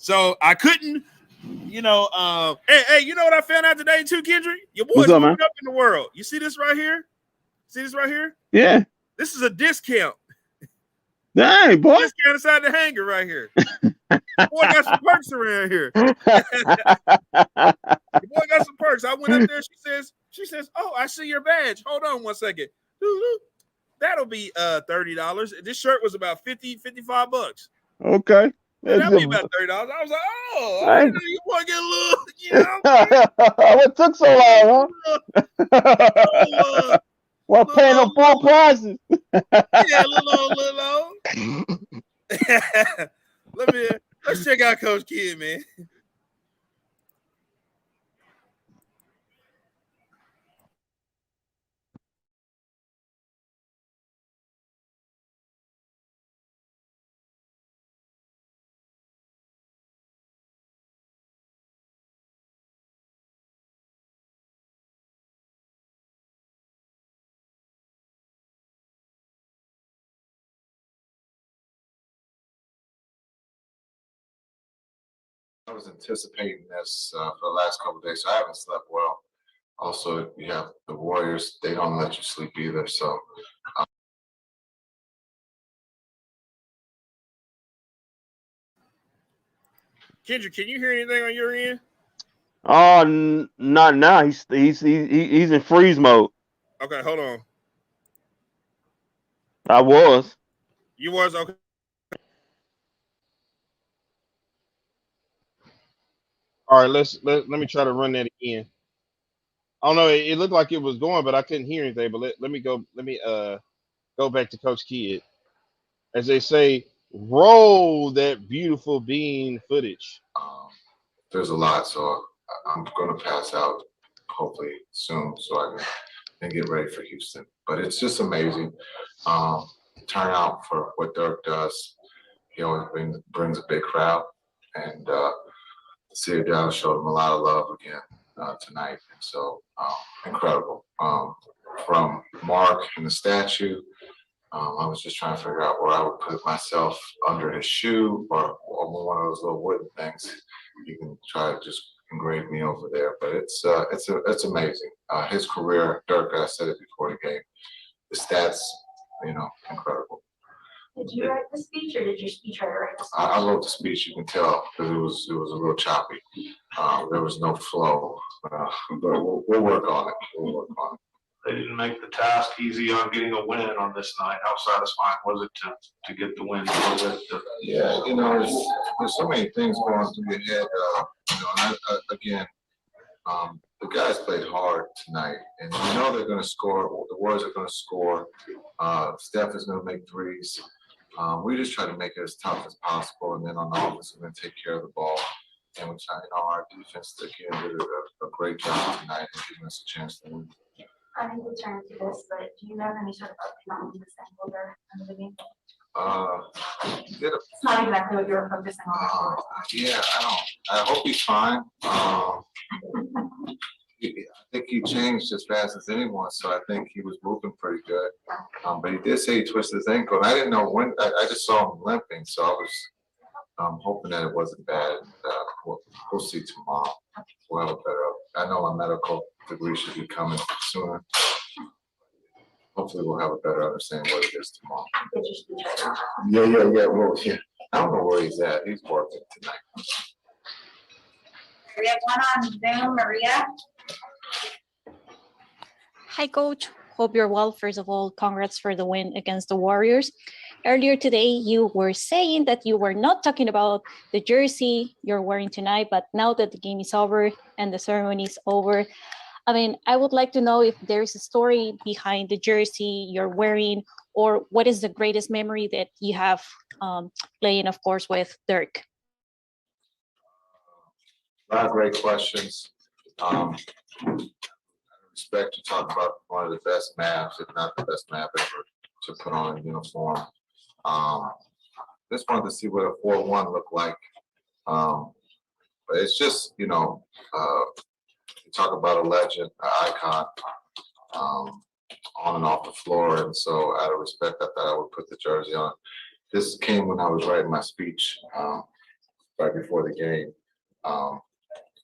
So I couldn't, hey, you know what I found out today too, Kendrick? Your boy's What's up, moving man? up in the world. You see this right here? Yeah. This is a discount. Dang, boy. Discount inside the hanger right here. Boy got some perks around here. Your boy got some perks. I went up there. She says, oh, I see your badge. Hold on one second. That'll be $30. This shirt was about $55. Okay. That'll be about $30. I was like, oh, I didn't know you want to get a little, What took so long, huh? Well, paying them full prices. Yeah, a little. Let's check out Coach Kidd, man. I was anticipating this for the last couple of days, so I haven't slept well. Also, you have the Warriors; they don't let you sleep either. So, Kendrick, can you hear anything on your end? Oh, not now. He's in freeze mode. Okay, hold on. I was. You was okay. All right, let me try to run that again. I don't know. It looked like it was going, but I couldn't hear anything. But let me go. Let me go back to Coach Kidd. As they say, roll that beautiful bean footage. there's a lot, so I'm going to pass out hopefully soon, so I can get ready for Houston. But it's just amazing. Turnout for what Dirk does. He always brings a big crowd, and the city of Dallas showed him a lot of love again tonight. And so incredible. From Mark and the statue, I was just trying to figure out where I would put myself under his shoe or one of those little wooden things. You can try to just engrave me over there, but it's amazing. His career, Dirk, I said it before the game. The stats, incredible. Did you write the speech, or did your speechwriter write the speech? I wrote the speech. You can tell because it was a little choppy. There was no flow, but we'll work on it. We'll work on it. They didn't make the task easy on getting a win on this night. How satisfying was it to get the win? Yeah, there's so many things going through your head. The guys played hard tonight, and they're going to score. The Warriors are going to score. Steph is going to make threes. We just try to make it as tough as possible, and then on the offense, we're going to take care of the ball. And we try, our defense again did a great job tonight and giving us a chance to win. I think we'll turn to this, but do you have any sort of opinion on the holder in the game? It's not exactly what you were focusing on. Yeah, I hope he's fine. I think he changed as fast as anyone, so I think he was moving pretty good. But he did say he twisted his ankle, and I didn't know when. I just saw him limping, so I was hoping that it wasn't bad. We'll see tomorrow. We'll have a better. I know my medical degree should be coming sooner. Hopefully, we'll have a better understanding what it is tomorrow. Yeah. Well, yeah. I don't know where he's at. He's working tonight. We have one on Zoom, Maria. Hi, Coach. Hope you're well. First of all, congrats for the win against the Warriors. Earlier today, you were saying that you were not talking about the jersey you're wearing tonight, but now that the game is over and the ceremony is over, I would like to know if there's a story behind the jersey you're wearing, or what is the greatest memory that you have playing, of course, with Dirk? A lot of great questions. I respect to talk about one of the best Mavs, if not the best Mav ever to put on a uniform. Just wanted to see what a 4-1 looked like. But it's just, you talk about a legend, an icon, on and off the floor. And so out of respect, I thought I would put the jersey on. This came when I was writing my speech right before the game.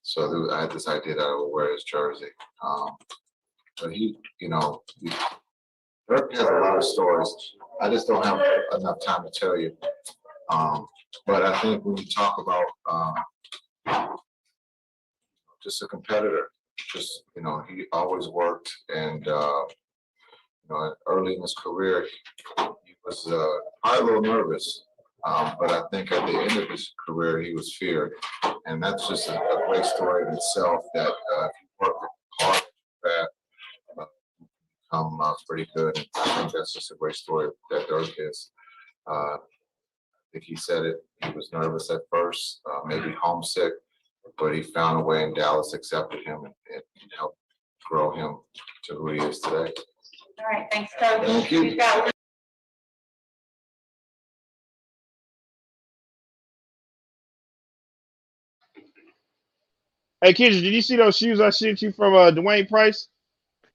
So I had this idea that I would wear his jersey. But Dirk has a lot of stories. I just don't have enough time to tell you. But I think when you talk about just a competitor, he always worked, and early in his career, he was probably a little nervous. But I think at the end of his career, he was feared. And that's just a great story in itself, that if you work hard at that, become pretty good. And I think that's just a great story that Dirk is. I think he said it. He was nervous at first, maybe homesick, but he found a way, and Dallas accepted him and helped grow him to who he is today. All right, thanks, Coach. Thank you. We've got Hey, kids, did you see those shoes I sent you from Dwayne Price?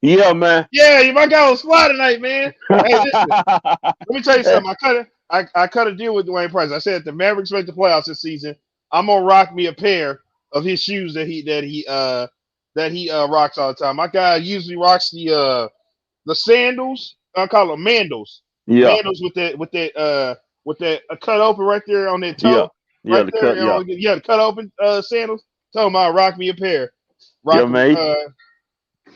Yeah, man. Yeah, my guy was fly tonight, man. Hey, listen, let me tell you something. I cut a deal with Dwayne Price. I said the Mavericks make the playoffs this season. I'm gonna rock me a pair of his shoes that he rocks all the time. My guy usually rocks the sandals. I call them mandals. Yeah, Mandals with that cut open right there on their yeah, toe, yeah. right The there. cut, yeah, The cut open sandals. Tell him I'll rock me a pair. yeah, Rock 'em, man.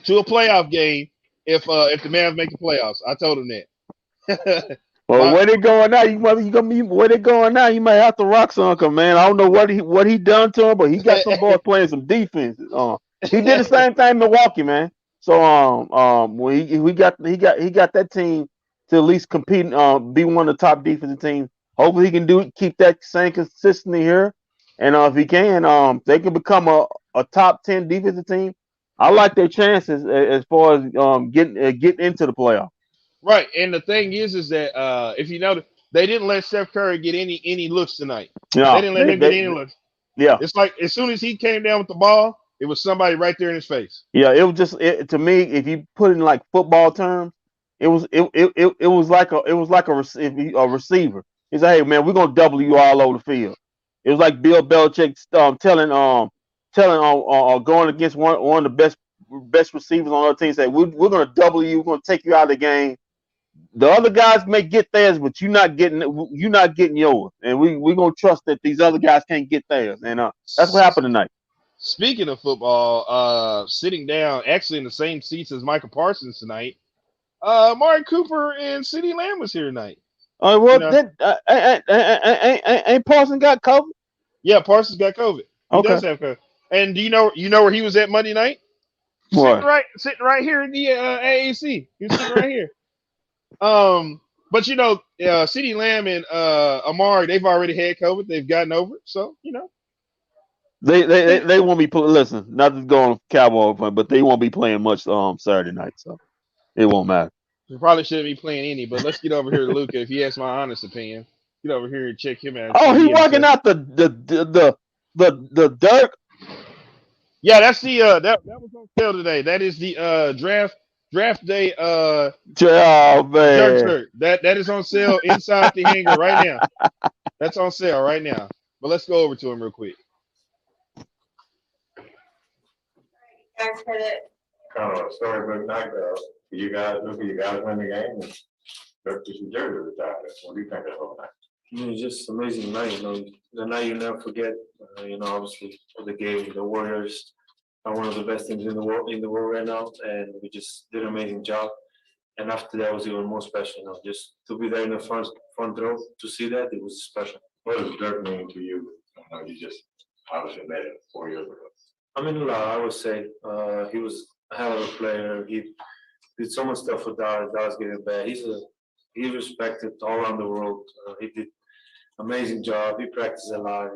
to a playoff game if the Mavs make the playoffs. I told him that. Well, My where they going now? You gonna be where they going now? You might have to rock some, 'cause, man. I don't know what he done to him, but he got some boys playing some defense. He did the same thing in Milwaukee, man. So when he got that team to at least compete, be one of the top defensive teams. Hopefully he can keep that same consistency here, and if he can, they can become a top 10 defensive team. I like their chances as far as getting into the playoff. right, and the thing is that if you notice, they didn't let Steph Curry get any looks tonight. They Yeah, didn't let him get any looks. yeah. It's like as soon as he came down with the ball, it was somebody right there in his face. Yeah, it was just to me. If you put it in like football terms, it was like a receiver. He said, "Hey man, we're gonna double you all over the field." It was like Bill Belichick telling going against one of the best receivers on our team. Say, we're gonna double you. We're gonna take you out of the game. The other guys may get theirs, but you're not getting yours. And we're gonna trust that these other guys can't get theirs. And that's what happened tonight. Speaking of football, sitting down actually in the same seats as Michael Parsons tonight, Martin Cooper and CeeDee Lamb was here tonight. Well, You know, ain't Parsons got COVID? yeah, Parsons got COVID. He Okay. does have COVID. And do you know where he was at Monday night? What? Sitting right here in the AAC. He was sitting right here. But CeeDee Lamb and Amari, they've already had COVID. They've gotten over it. So They won't be listen, not to go on Cowboy fan, but they won't be playing much Saturday night, so it won't matter. we probably shouldn't be playing any. But let's get over here to Luka. If he asks my honest opinion, get over here and check him out. Oh, he working out the Dirk. Yeah, that's the that was on sale today. That is the draft day Oh Dirk man. shirt. That is on sale inside the hanger right now. That's on sale right now. But let's go over to him real quick. Guys hit it. Kind of a storybook night, though. You guys win the game, and Dirk just jersey retired. What do you think of the whole night? It's just amazing night, the night you never forget. Obviously the game, the Warriors are one of the best teams in the world right now, and we just did an amazing job. And after that was even more special, just to be there in the front row to see that, it was special. What does Dirk mean to you? I know you just obviously met him 4 years ago. I mean, I would say he was a hell of a player. He did so much stuff for Dallas. Dallas gave it back. He's respected all around the world. He did amazing job. He practiced a lot.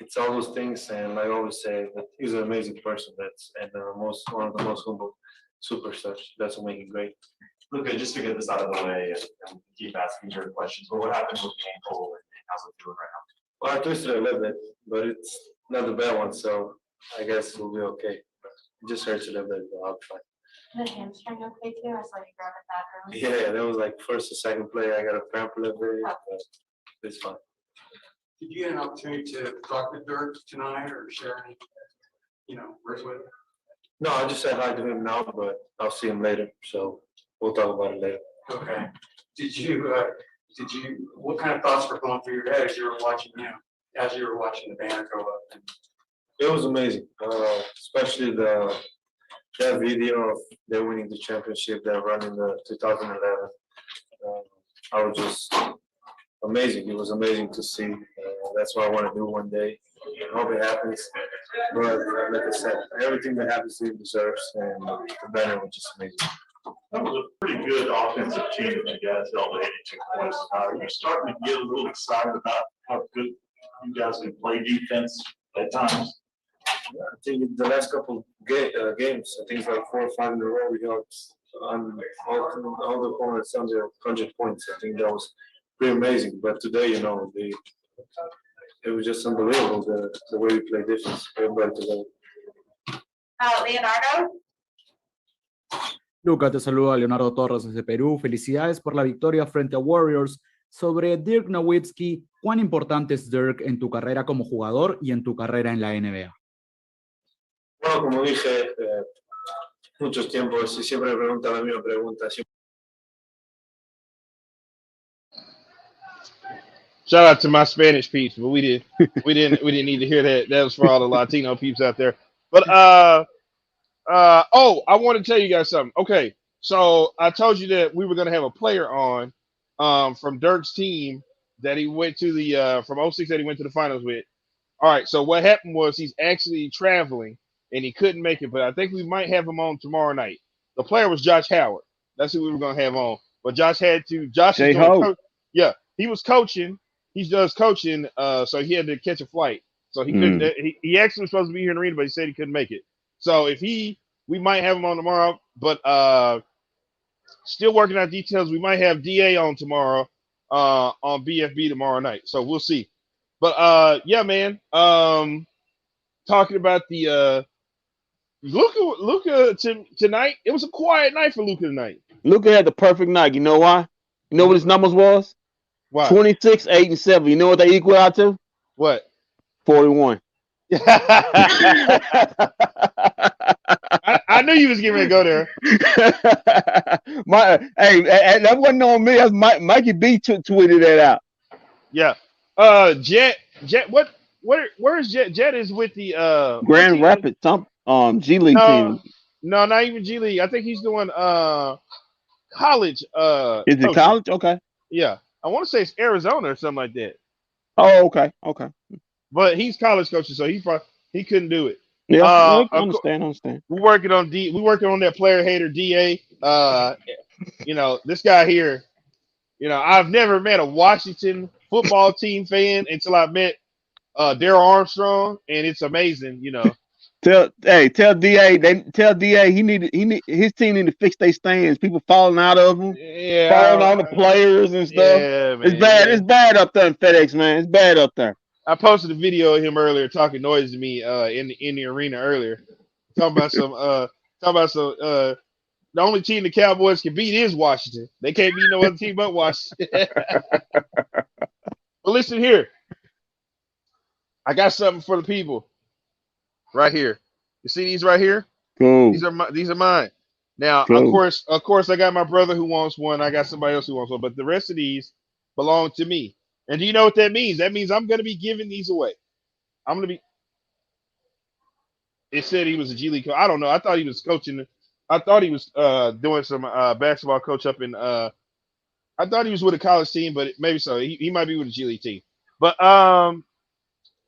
It's all those things, and like I always say, that he's an amazing person. One of the most humble superstars. That's what makes him great. Luka, just to get this out of the way and keep asking your questions, but what happened with the ankle and how's it doing right now? Well, I twisted a little bit, but it's not the bad one, so I guess we'll be okay. It just hurts a little bit, but I'll try. The hamstring okay too? I saw you grab it that early. Yeah, that was like first or second play. I got a cramp a little bit, but it's fine. Did you get an opportunity to talk to Dirk tonight or share any, words with him? No, I just said hi to him now, but I'll see him later. So we'll talk about it later. Okay. What kind of thoughts were going through your head as you were watching the banner go up? It was amazing, especially that video of them winning the championship, that run in the 2011. I was just amazing. It was amazing to see. That's what I want to do one day. I hope it happens. But like I said, everything that happens to him deserves, and the banner was just amazing. That was a pretty good offensive team that you guys held 82 points. You're starting to get a little excited about how good you guys can play defense at times. I think the last couple games, I think it's like 4 or 5 in a row, we got on all the opponents under 100 points. I think that was pretty amazing. But today, it was just unbelievable the way we play defense. Everybody together. Leonardo. Luka, te saluda Leonardo Torres desde Perú. Felicidades por la victoria frente a Warriors. sobre Dirk Nowitzki, ¿cuán importante es Dirk en tu carrera como jugador y en tu carrera en la NBA? Bueno, como dije, muchos tiempos y siempre me preguntan la misma pregunta. Shout out to my Spanish peeps, but we didn't need to hear that. That was for all the Latino peeps out there. But oh, I want to tell you guys something. Okay, so I told you that we were gonna have a player on from Dirk's team that he went to the from '06 that he went to the finals with. All right, so what happened was he's actually traveling and he couldn't make it, but I think we might have him on tomorrow night. The player was Josh Howard. That's who we were gonna have on. But Josh is doing yeah, he was coaching. He does coaching, so he had to catch a flight. So he couldn't. He actually was supposed to be here in the arena, but he said he couldn't make it. So we might have him on tomorrow, but still working out details. We might have DA on tomorrow, on bFb tomorrow night. So we'll see. But yeah, man. Talking about the Luka tonight. It was a quiet night for Luka tonight. Luka had the perfect night. You know why? You know what his numbers was? Why? 26, 8, and 7. You know what they equal out to? What? 41. I knew you was getting ready to go there. That wasn't on me. That's Mikey B tweeted that out. Yeah. Jet. Where is Jet? Jet is with the Grand Rapids G League team. No, not even G League. I think he's doing college. Is it college? Okay. Yeah. I want to say it's Arizona or something like that. Oh, okay. But he's college coaching, so he couldn't do it. Yeah, I understand. We're working on that player hater DA. This guy here, I've never met a Washington football team fan until I met Daryl Armstrong, and it's amazing, Tell DA his team need to fix their stands. People falling out of them, falling on the players and stuff. Yeah, man, it's bad. Yeah. It's bad up there in FedEx, man. It's bad up there. I posted a video of him earlier talking noise to me in the arena earlier, talking about some the only team the Cowboys can beat is Washington. They can't beat no other team but Washington. But listen here, I got something for the people. Right here. You see these right here? Cool. These are mine. Now, cool. Of course, I got my brother who wants one. I got somebody else who wants one. But the rest of these belong to me. And do you know what that means? That means I'm going to be giving these away. It said he was a G League coach. I don't know. I thought he was coaching. I thought he was doing some basketball coach up in. I thought he was with a college team, but maybe so. He might be with a G League team. But I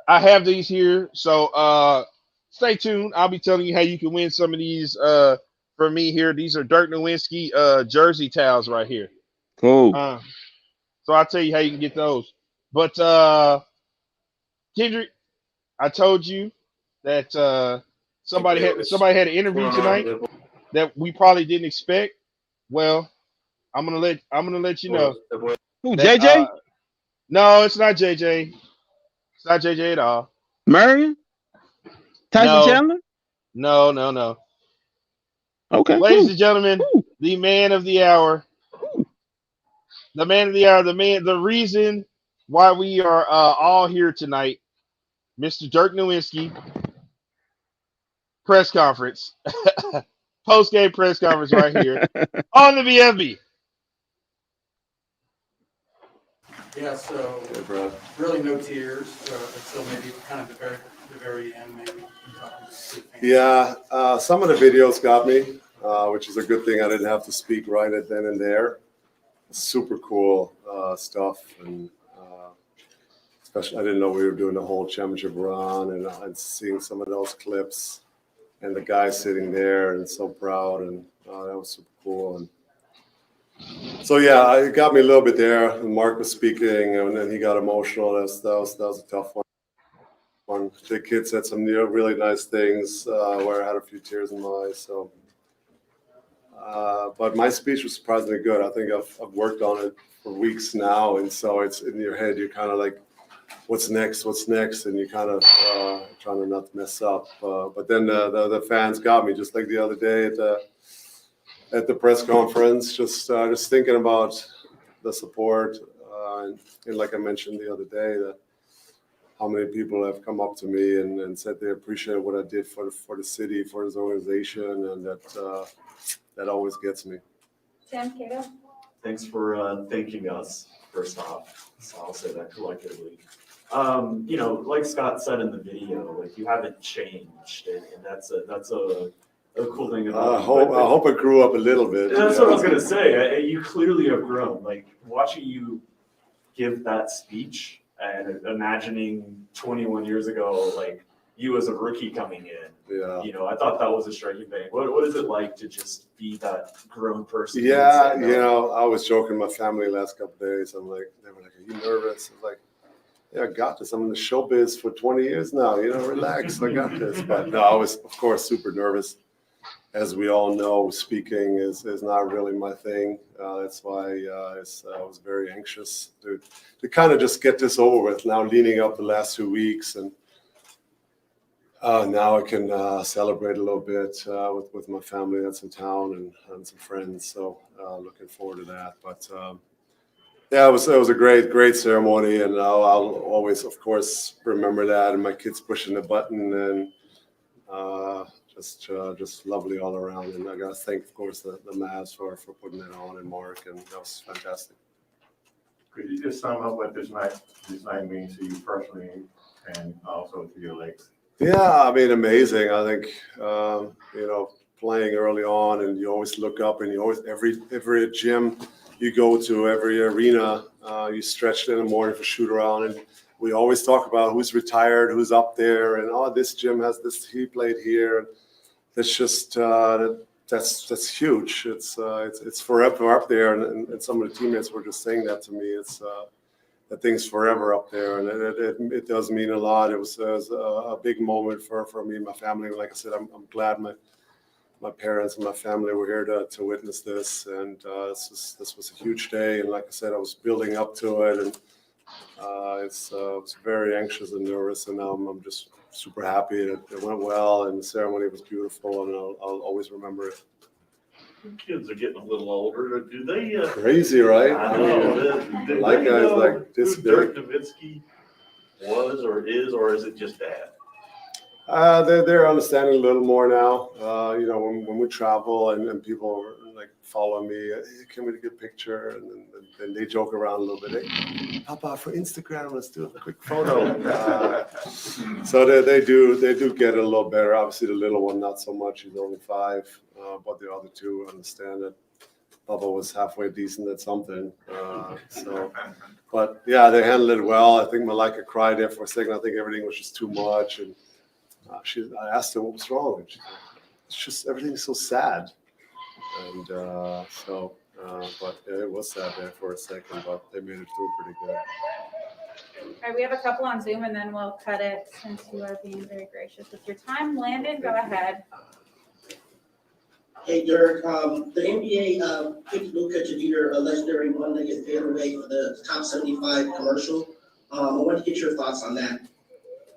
have these here. So stay tuned. I'll be telling you how you can win some of these from me here. These are Dirk Nowitzki jersey towels right here. Cool. So I'll tell you how you can get those. But Kendrick, I told you that somebody had an interview tonight that we probably didn't expect. Well, I'm gonna let you know. Who, JJ? No, it's not JJ. It's not JJ at all. Marion? Tyson Chandler? No. Okay. Ladies and gentlemen, the man of the hour. The man of the hour, the reason why we are all here tonight, Mr. Dirk Nowitzki, press conference, post-game press conference right here on the bFb. Yeah, so really no tears until maybe kind of the very end, maybe. Yeah, some of the videos got me, which is a good thing. I didn't have to speak right at then and there. Super cool stuff, and especially I didn't know we were doing the whole championship run, and seeing some of those clips, and the guy sitting there and so proud, and that was super cool. And so yeah, it got me a little bit there. And Mark was speaking, and then he got emotional. That was a tough one. The kid said some really nice things where I had a few tears in my eyes. So. But my speech was surprisingly good. I think I've worked on it for weeks now, and so it's in your head. You're kind of like, "What's next? What's next?" And you kind of trying to not mess up. But then the fans got me, just like the other day at the press conference. Just thinking about the support And like I mentioned the other day, that how many people have come up to me and said they appreciate what I did for the city, for this organization, and that always gets me. Sam Cato. Thanks for thanking us, first off. So I'll say that collectively. Like Scott said in the video, like you haven't changed, and that's a cool thing about I hope I grew up a little bit. That's what I was gonna say. You clearly have grown. Like watching you give that speech and imagining 21 years ago, like you as a rookie coming in. Yeah. I thought that was a striking thing. What is it like to just be that grown person? Yeah, I was joking with my family the last couple of days. I'm like, they were like, "Are you nervous?" I was like, "Yeah, I got this. I'm in the showbiz for 20 years now. Relax, I got this." But no, I was, of course, super nervous. As we all know, speaking is not really my thing. That's why I was very anxious to kind of just get this over with. Now leading up the last 2 weeks, and now I can celebrate a little bit with my family that's in town and some friends. So looking forward to that. But yeah, it was a great ceremony, and I'll always, of course, remember that. And my kids pushing the button, and just lovely all around. And I got to thank, of course, the Mavs for putting that on, and Mark, and that was fantastic. Could you just sum up what this night means to you personally and also to your legs? Yeah, I mean, amazing. I think playing early on, and you always look up, and you always every gym you go to, every arena, you stretch in the morning for shoot around, and we always talk about who's retired, who's up there, and this gym has this. He played here. That's just that's huge. It's forever up there, and some of the teammates were just saying that to me. It's that thing's forever up there, and it does mean a lot. It was a big moment for me and my family. Like I said, I'm glad my parents and my family were here to witness this, and this was a huge day. And like I said, I was building up to it, and I was very anxious and nervous, and now I'm just super happy that it went well, and the ceremony was beautiful, and I'll always remember it. Your kids are getting a little older. Do they? Crazy, right? I know. Do like they guys know like this who big. Dirk Nowitzki was or is it just dad? They're understanding a little more now. When we travel and people like follow me, hey, can we get a picture? And then they joke around a little bit. Hey, Papa, for Instagram, let's do a quick photo. So they do get it a little better. Obviously, the little one not so much. He's only 5, but the other two understand that Papa was halfway decent at something. But yeah, they handled it well. I think Malika cried there for a second. I think everything was just too much, and I asked her what was wrong, and she's like, "It's just everything's so sad." And but yeah, it was sad there for a second, but they made it through pretty good. All right, we have a couple on Zoom, and then we'll cut it since you are being very gracious with your time. Landon, go ahead. Hey, Dirk. The NBA picked Luka to do your legendary one-legged fadeaway for the top 75 commercial. I wanted to get your thoughts on that.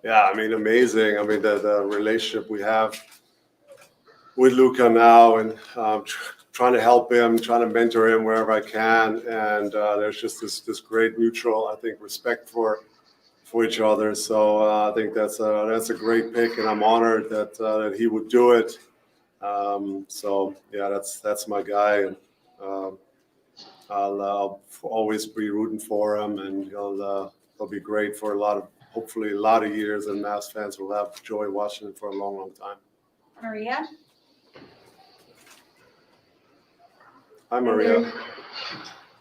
Yeah, I mean, amazing. I mean, the relationship we have with Luka now, and trying to help him, trying to mentor him wherever I can, and there's just this great mutual, I think, respect for each other. So I think that's a great pick, and I'm honored that he would do it. So yeah, that's my guy, and I'll always be rooting for him, and he'll be great for hopefully a lot of years, and Mavs fans will have joy watching him for a long, long time. Maria. Hi, Maria.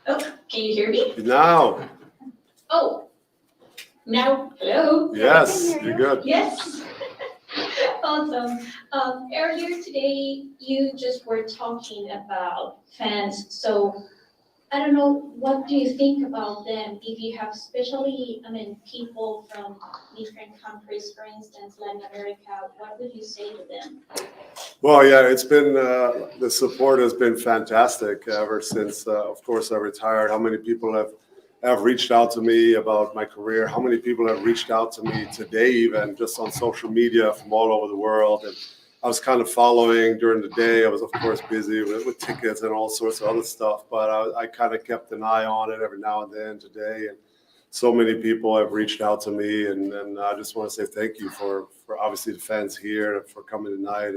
Oh, can you hear me? Now. Oh, now, hello? Yes, you're good. Yes. Awesome. Earlier today, you just were talking about fans. So I don't know, what do you think about them? If you have especially, people from different countries, for instance, Latin America, what would you say to them? Well, yeah, it's been, the support has been fantastic ever since, of course, I retired. How many people have reached out to me about my career? How many people have reached out to me today, even just on social media from all over the world? And I was kind of following during the day. I was, of course, busy with tickets and all sorts of other stuff, but I kind of kept an eye on it every now and then today. And so many people have reached out to me, and I just want to say thank you for obviously the fans here and for coming tonight,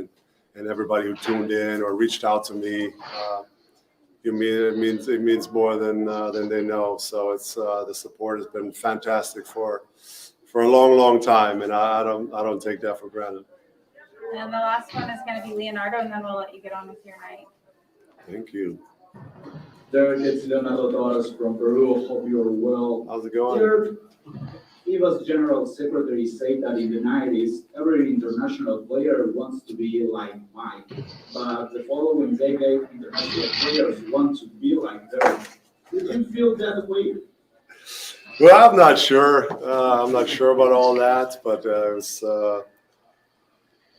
and everybody who tuned in or reached out to me. It means more than they know. So it's the support has been fantastic for a long time, and I don't take that for granted. And the last one is going to be Leonardo, and then we'll let you get on with your night. Thank you. Dirk, it's Leonardo Torres from Peru. Hope you're well. How's it going? Dirk, FIBA's General Secretary said that in the 90s, every international player wants to be like Mike. But the following decade, international players want to be like Dirk. Did you feel that way? Well, I'm not sure. I'm not sure about all that, but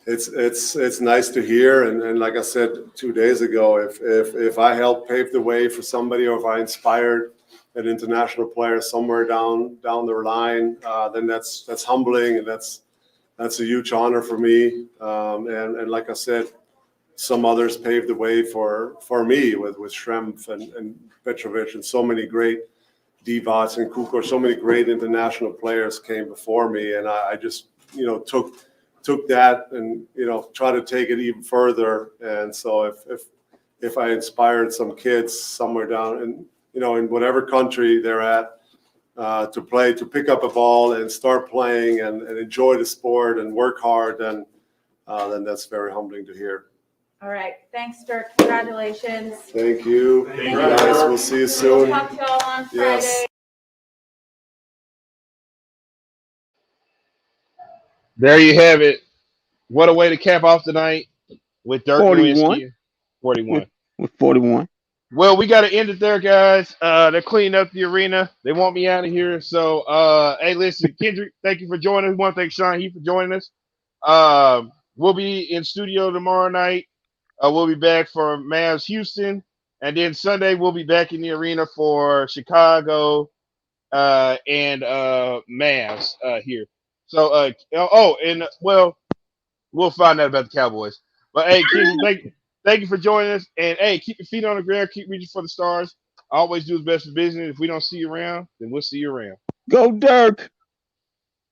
it's nice to hear. And like I said 2 days ago, if I helped pave the way for somebody, or if I inspired an international player somewhere down their line, then that's humbling, and that's a huge honor for me. And like I said, some others paved the way for me with Schrempf and Petrovic, and so many great Divac and Kukoc, so many great international players came before me, and I just took that and try to take it even further. And so if I inspired some kids somewhere down in whatever country they're at to pick up a ball and start playing and enjoy the sport and work hard, then that's very humbling to hear. All right. Thanks, Dirk. Congratulations. Thank you. Thank you. Guys, we'll see you soon. We'll talk to y'all on Friday. Yes. There you have it. What a way to cap off the night with Dirk 41. Nowitzki. 41. With 41. Well, we got to end it there, guys. They're cleaning up the arena. They want me out of here. So, hey, listen, Kendrick, thank you for joining us. I want to thank Sean Heath for joining us. We'll be in studio tomorrow night. We'll be back for Mavs Houston. And then Sunday, we'll be back in the arena for Chicago and Mavs here. So, we'll find out about the Cowboys. But, hey, Kendrick, thank you for joining us. And, hey, keep your feet on the ground. Keep reaching for the stars. Always do his best for business. If we don't see you around, then we'll see you around. Go Dirk.